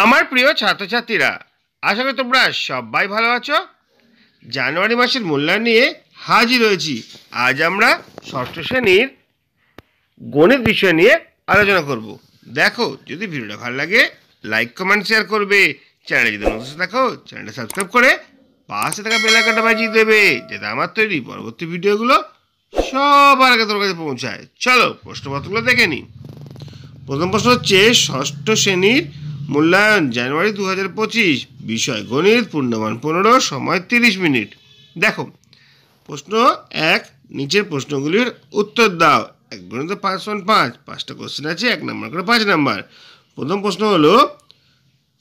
আমার প্রিয় ছাত্রছাত্রীরা, আশা করি তোমরা সবাই ভালো আছো। জানুয়ারি মাসের মূল্যায়ন নিয়ে হাজির হয়েছি। আজ আমরা ষষ্ঠ শ্রেণীর গণিত বিষয় নিয়ে আলোচনা করব। দেখো, যদি ভিডিওটা ভালো লাগে লাইক কমেন্ট শেয়ার করবে। চ্যানেলে যদি নতুন থাকো চ্যানেলটা সাবস্ক্রাইব করে পাশে থাকা বেল আইকনটা বাজিয়ে দেবে, যাতে আমার তৈরি পরবর্তী ভিডিওগুলো সবার আগে তোমার কাছে পৌঁছায়। চলো প্রশ্নপত্রগুলো দেখে নিই। প্রথম প্রশ্ন হচ্ছে ষষ্ঠ শ্রেণীর মূল্যায়ন জানুয়ারি 2025, বিষয় গণিত, পূর্ণমান 15, সময় 30 মিনিট। দেখো, প্রশ্ন 1, নিচের প্রশ্নগুলির উত্তর দাও। 1 গণিত 5 5টা কোশ্চেন আছে, 1 নম্বর করে 5 নম্বর। প্রথম প্রশ্ন হলো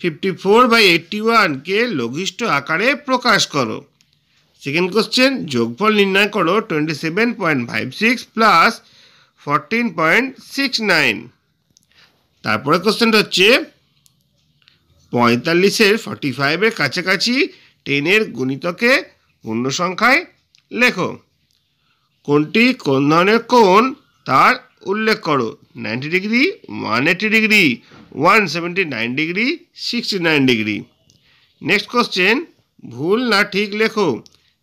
54/81 কে লঘিষ্ঠ আকারে প্রকাশ করো। সেকেন্ড কোশ্চেন, যোগফল নির্ণয় করো 27.56 প্লাস 14.69। তারপরে কোশ্চেনটা হচ্ছে 45-45 কাছাকাছি 10 গুণিতকে পূর্ণ সংখ্যায় লেখো। কোনটি কোন ধরনের কোণ তার উল্লেখ করো। 90 degree, 180 degree, 179 degree, 69 degree. Next question, ভুল না ঠিক লেখো।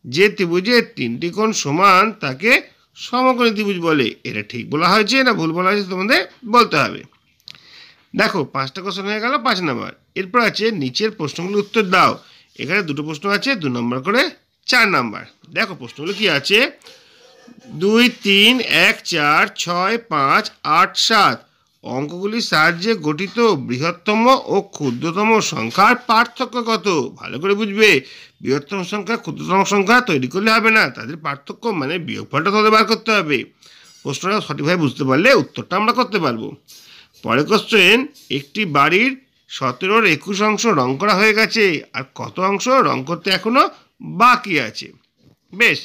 যে ত্রিভুজের 3টি কোণ সমান তাকে সমকোণী ত্রিভুজ বলে। এটা ঠিক বলা হয়েছে না ভুল বলা হয়েছে তোমাদের বলতে হবে। দেখো, 5টা কোশ্চেন হয়ে গেল 5 নম্বর। এরপর আছে নিচের প্রশ্নগুলোর উত্তর দাও। এখানে দুটো প্রশ্ন আছে, 2 নম্বর করে 4 নম্বর। দেখো প্রশ্নগুলো কি আছে। 2 3 1 4 6 5 8 7 অঙ্কগুলির সাহায্যে গঠিত বৃহত্তম ও ক্ষুদ্রতম সংখ্যার পার্থক্য কত। ভালো করে বুঝবে, বৃহত্তম সংখ্যা ক্ষুদ্রতম সংখ্যা তৈরি করলে হবে না, তাদের পার্থক্য মানে বিয়োগফলটা তাদের বার করতে হবে। প্রশ্নটা সঠিকভাবে বুঝতে পারলে উত্তরটা আমরা করতে পারবো। পরের কোশ্চেন, একটি বাড়ির 17-র 21 অংশ রং করা হয়ে গেছে, আর কত অংশ রং করতে এখনো বাকি আছে। বেশ,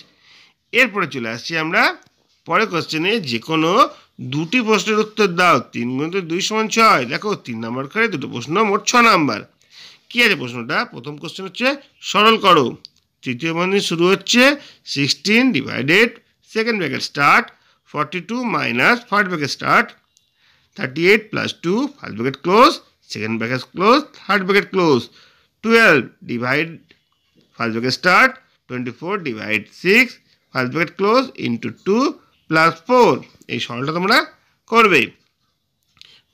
এরপরে চলে আসছি আমরা পরের কোশ্চেনে। যে কোনো দুটি প্রশ্নের উত্তর দাও। 3 × 2 = 6। দেখো 3 নম্বর করে দুটো প্রশ্ন, মোট 6 নম্বর। কী আছে প্রশ্নটা? প্রথম কোশ্চেন হচ্ছে সরল করো। তৃতীয় বন্ধনী শুরু হচ্ছে 16 divided second bracket start 42 minus first bracket start 38 plus 2 first bracket close second bracket close third bracket close 12 divide first bracket start 24 divide 6 first bracket close into 2 plus 4। এই সরলটা তোমরা করবে।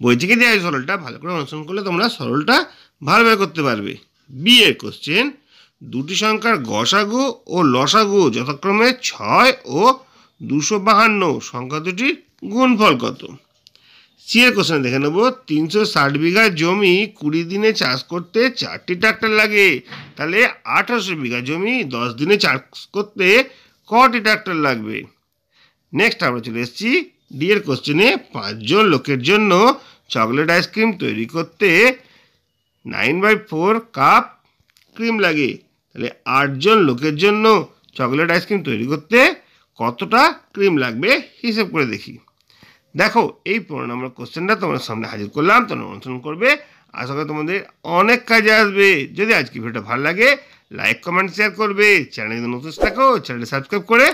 বই থেকে দেওয়া এই সরলটা ভালো করে অনুসরণ করলে তোমরা সরলটা ভালোভাবে করতে পারবে। বি এর কোশ্চেন, দুটি সংখ্যার গসাগু ও লসাগু যথাক্রমে 6 ও 252, সংখ্যা দুটির গুণফল কত। সি এর কোশ্চেন দেখে নেব। 360 বিঘা জমি 20 দিনে চাষ করতে 4টি ট্রাক্টর লাগে, তাহলে 1800 বিঘা জমি 10 দিনে চাষ করতে কটি ট্রাক্টর লাগবে। নেক্সট আমরা চলে এসেছি ডি এর কোশ্চেনে। 5 জন লোকের জন্য চকলেট আইসক্রিম তৈরি করতে 9/4 কাপ ক্রিম লাগে, তাহলে 8 জন লোকের জন্য চকলেট আইসক্রিম তৈরি করতে কতটা ক্রিম লাগবে হিসেব করে দেখি। দেখো, এই 15 নম্বর কোশ্চেনটা তোমার সামনে হাজির করলাম, তোমরা অনুসরণ করবে। আশা করি তোমাদের অনেক কাজে আসবে। যদি আজকে ভিডিওটা ভালো লাগে লাইক কমেন্ট শেয়ার করবে। চ্যানেলে যদি নতুন থাকো চ্যানেলটা সাবস্ক্রাইব করে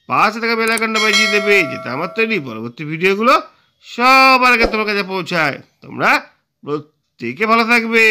পাশে থাকা বেল আইকনটা বাজিয়ে দেবে, যাতে আমার তৈরি পরবর্তী ভিডিওগুলো সবার আগে তোমার কাছে পৌঁছায়। তোমরা প্রত্যেকে ভালো থাকবে।